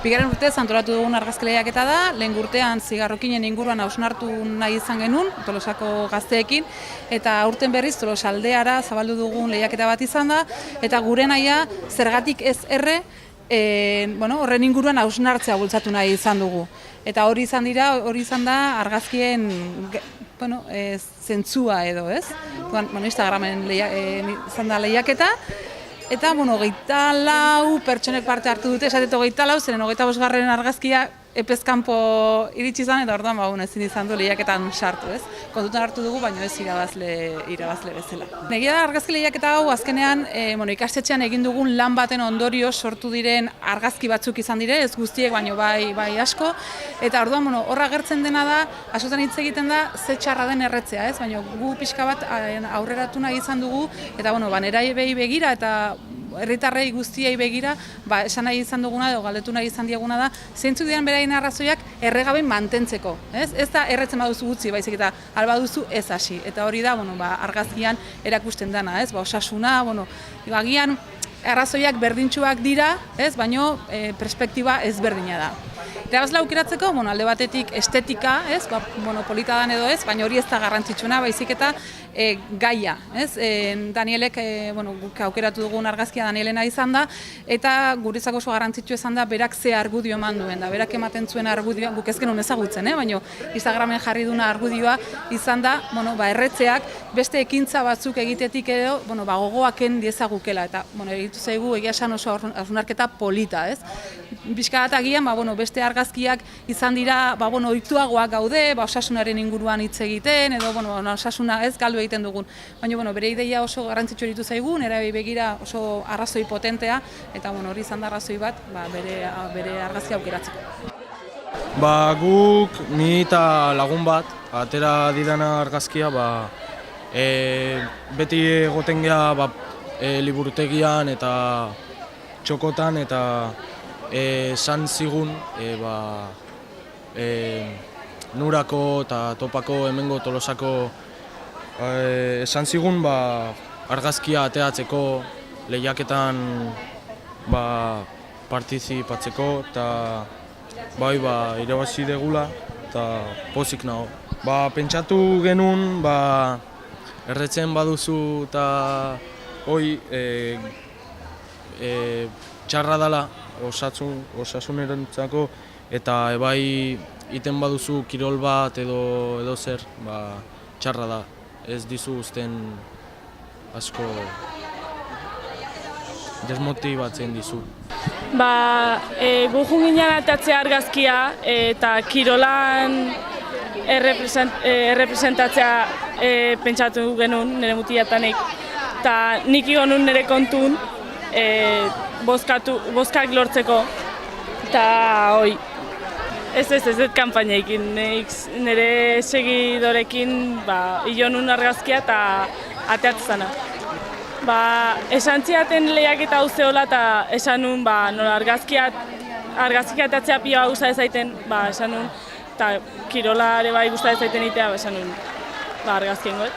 Bigarren urtez antolatu dugun argazki lehiaketa da, lehen urtean zigarrokinen inguruan hausnartu nahi izan genuen, Tolosako gazteekin, eta aurten berriz Tolosaldeara zabaldu dugun lehiaketa bat izan da, eta gure nahia zergatik ez erre, horren inguruan hausnartzea bultzatu nahi izan dugu. Eta hori izan da argazkien zentzua edo, ez? Instagramen izan da lehiaketa. Eta, 24 pertsonek parte hartu dute, esateto 24, zeren 25. argazkia epezkanpo iritsi izan, eta orduan ezin izan du lehiaketan sartu, ez? Kontutan hartu dugu, baina ez irabazle bezala. Negia da argazki lehiaketa hau azkenean, ikastetxean egin dugun lan baten ondorio sortu diren argazki batzuk izan dire, ez guztiek, baino bai asko, eta orduan horra agertzen dena da, askotan hitz egiten da, ze txarra den erretzea, ez? Baina gu pixka bat aurreratu nahi izan dugu, eta neraiei begira eta herritarrei guztiei begira, esan nahi izan duguna edo galdetu nahi izan diaguna da, zeintzuk diren beraien arrazoiak erregabe mantentzeko. Ez da erretzen baduzu gutxi, baizik eta albaduzu ez hasi. Eta hori da, argazkian erakusten dana, osasuna, agian arrazoiak berdintsuak dira, baino perspektiba ezberdina da. Irabazle aukeratzeko, alde batetik estetika, polita dan edo ez, baina hori ez da garrantzitsuna, baizik eta gaia. Danielek, guk aukeratu dugun argazkia Danielena izan da, eta guretzako oso garrantzitsu izan da berak ze argudio eman duen da. Berak ematen zuen argudioa, guk ez genuen ezagutzen, baina Instagramen jarri duna argudioa izan da, erretzeak beste ekintza batzuk egitetik edo, gogoaken diezagukela, eta egitu zaigu egia esan oso hausnarketa polita, ez? Bizka bat agian, beste argazkiak izan dira, ohituagoak gaude, osasunaren inguruan hitz egiten, edo osasuna ez galdu egiten dugun. Baina bere ideia oso garrantzitsu eritu zaigu, nerabei begira oso arrazoi potentea, eta hori izan da arrazoi bat bere argazkia aukeratzeko. Guk, ni eta lagun bat, atera didana argazkia, beti egoten geha liburutegian eta txokotan, eta esan zigun Nurako eta Topako hemengo Tolosako esan zigun argazkia ateatzeko lehiaketan partizipatzeko, eta irabazi degula eta pozik nago. Pentsatu genuen erretzen baduzu eta txarra dela osasunerentzako, eta iten baduzu kirol bat edo zer, txarra da. Ez dizu uzten asko desmotibatzen dizu. Gu junginen atatzea argazkia eta kirolan errepresentatzea pentsatu genuen nire mutiatanek. Eta nik igonun nire kontun bozkak lortzeko. Eta ez kanpainaikin, nire segidorekin ilonun argazkia eta ateatzena. Esan ziaten lehiaketa hau zehola eta esan nun nola argazkia ateatzea pila gusta ezaiten, esan nun, eta kirola ere gusta ezaiten itea, esan nun argazkien got.